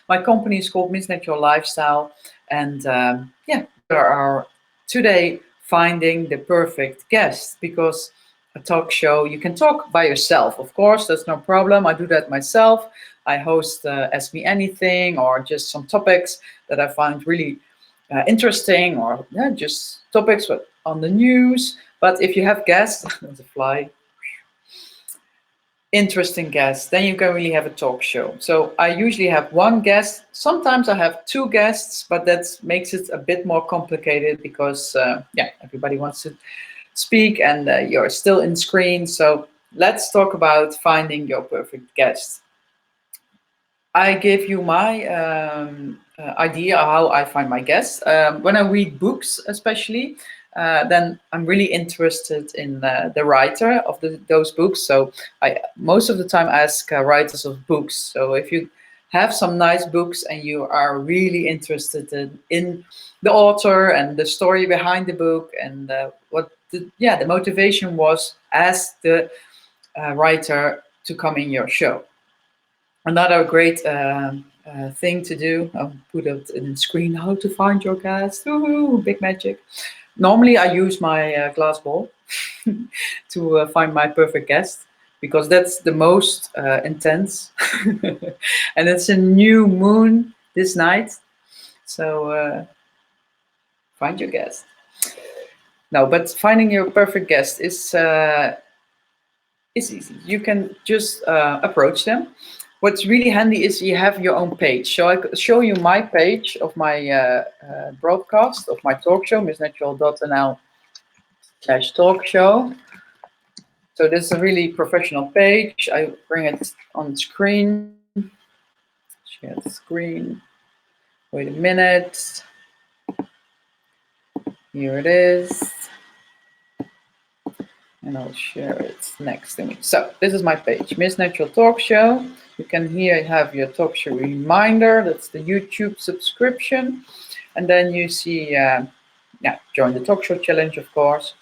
My company is called Miss Natural Lifestyle, and yeah, we are today finding the perfect guest, because a talk show, you can talk by yourself, of course, that's no problem. I do that myself. I host Ask Me Anything, or just some topics that I find really interesting, or yeah, just topics on the news. But if you have guests, there's a fly, interesting guests, then you can really have a talk show. So I usually have one guest. Sometimes I have two guests, but that makes it a bit more complicated, because yeah, everybody wants to speak, and you're still in screen. So let's talk about finding your perfect guest. I give you my idea how I find my guests. When I read books, especially, then I'm really interested in the writer of those books. So I most of the time ask writers of books. So if you have some nice books and you are really interested in the author and the story behind the book, and what the motivation was, ask the writer to come in your show. Another great thing to do, I'll put it in the screen, how to find your guest. Ooh, big magic. Normally I use my glass ball to find my perfect guest, because that's the most intense. And it's a new moon this night. So find your guest. No, but finding your perfect guest is easy. You can just approach them. What's really handy is you have your own page. So I could show you my page of my broadcast of my talk show, missnatural.nl/talk show. So this is a really professional page. I bring it on screen. Share the screen. Wait a minute. Here it is. And I'll share it next to me. So this is my page, Miss Natural Talk Show. You can here have your talk show reminder. That's the YouTube subscription. And then you see, join the talk show challenge, of course.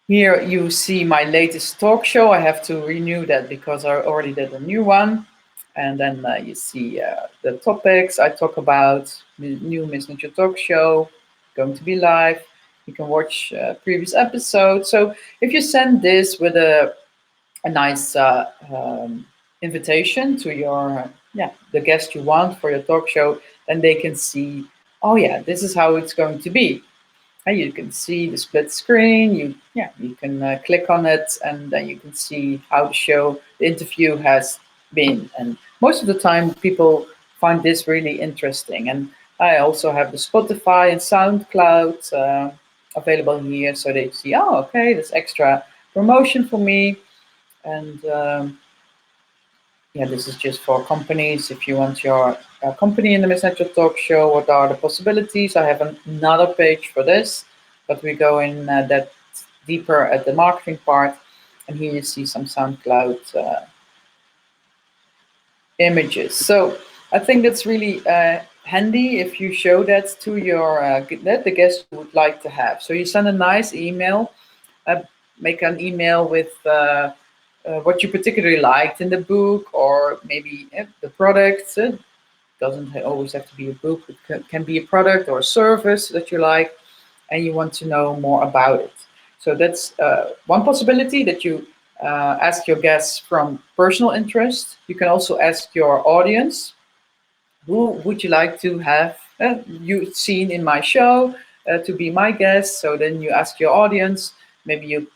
Here you see my latest talk show. I have to renew that because I already did a new one. And then you see the topics I talk about, the new Miss Natural Talk Show, going to be live. You can watch previous episodes. So if you send this with a nice invitation to your the guest you want for your talk show, then they can see, oh yeah, this is how it's going to be. And you can see the split screen. You can click on it, and then you can see how the interview has been. And most of the time, people find this really interesting. And I also have the Spotify and SoundCloud available here, so they see, oh, okay, there's extra promotion for me. And this is just for companies. If you want your company in the Miss Natural Talk Show, what are the possibilities? I have another page for this, but we go in that deeper at the marketing part. And here you see some SoundCloud images. So I think that's really handy if you show that to your the guest you would like to have. So you send a nice email, make an email with what you particularly liked in the book, or maybe the product. It doesn't always have to be a book. It can be a product or a service that you like, and you want to know more about it. So that's one possibility, that you ask your guests from personal interest. You can also ask your audience, who would you like to have you seen in my show to be my guest? So then you ask your audience. Maybe you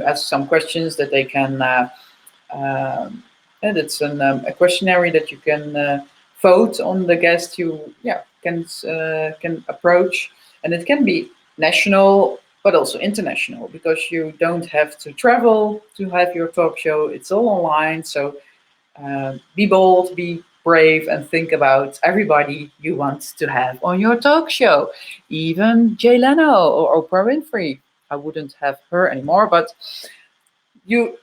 ask some questions that they can. And it's a questionnaire that you can vote on the guest you can approach, and it can be national but also international, because you don't have to travel to have your talk show. It's all online. So be bold, be brave, and think about everybody you want to have on your talk show. Even Jay Leno or Oprah Winfrey. I wouldn't have her anymore, but you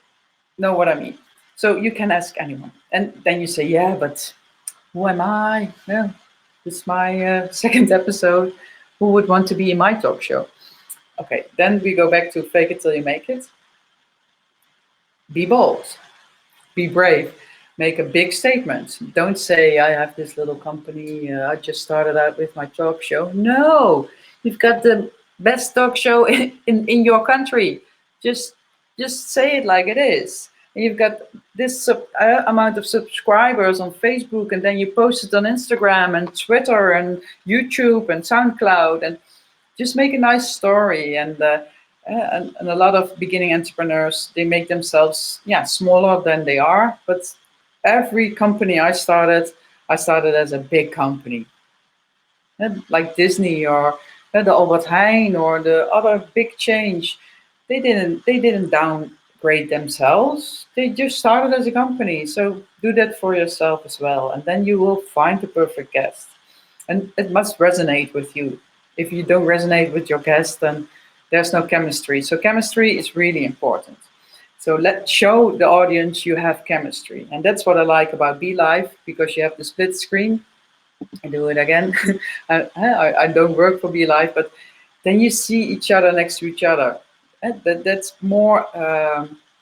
know what I mean. So you can ask anyone. And then you say, yeah, but who am I? Yeah, this is my second episode. Who would want to be in my talk show? Okay, then we go back to fake it till you make it. Be bold. Be brave. make a big statement. Don't say, I have this little company, I just started out with my talk show. No, you've got the best talk show in your country. Just just say it like it is. And you've got this amount of subscribers on Facebook, and then you post it on Instagram and Twitter and YouTube and SoundCloud, and just make a nice story. And a lot of beginning entrepreneurs, they make themselves smaller than they are. But every company I started as a big company. Like Disney or the Albert Heijn or the other big change. They didn't downgrade themselves. They just started as a company. So do that for yourself as well. And then you will find the perfect guest. And it must resonate with you. If you don't resonate with your guest, then there's no chemistry. So chemistry is really important. So let's show the audience you have chemistry. And that's what I like about belive, because you have the split screen. I do it again. I don't work for belive, but then you see each other next to each other. That's more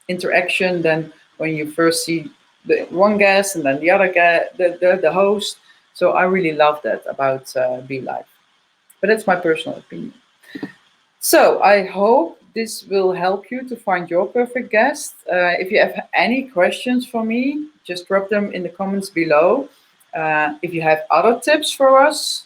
interaction than when you first see the one guest and then the other guy, the host. So I really love that about belive. But that's my personal opinion. So I hope this will help you to find your perfect guest. If you have any questions for me, just drop them in the comments below. If you have other tips for us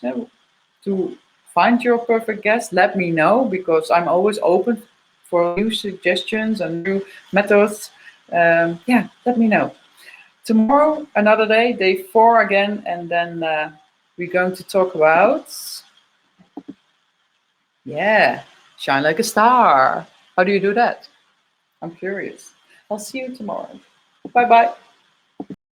to find your perfect guest, let me know, because I'm always open for new suggestions and new methods. Let me know. Tomorrow, another day, day 4 again, and then we're going to talk about, shine like a star. How do you do that? I'm curious. I'll see you tomorrow. Bye-bye.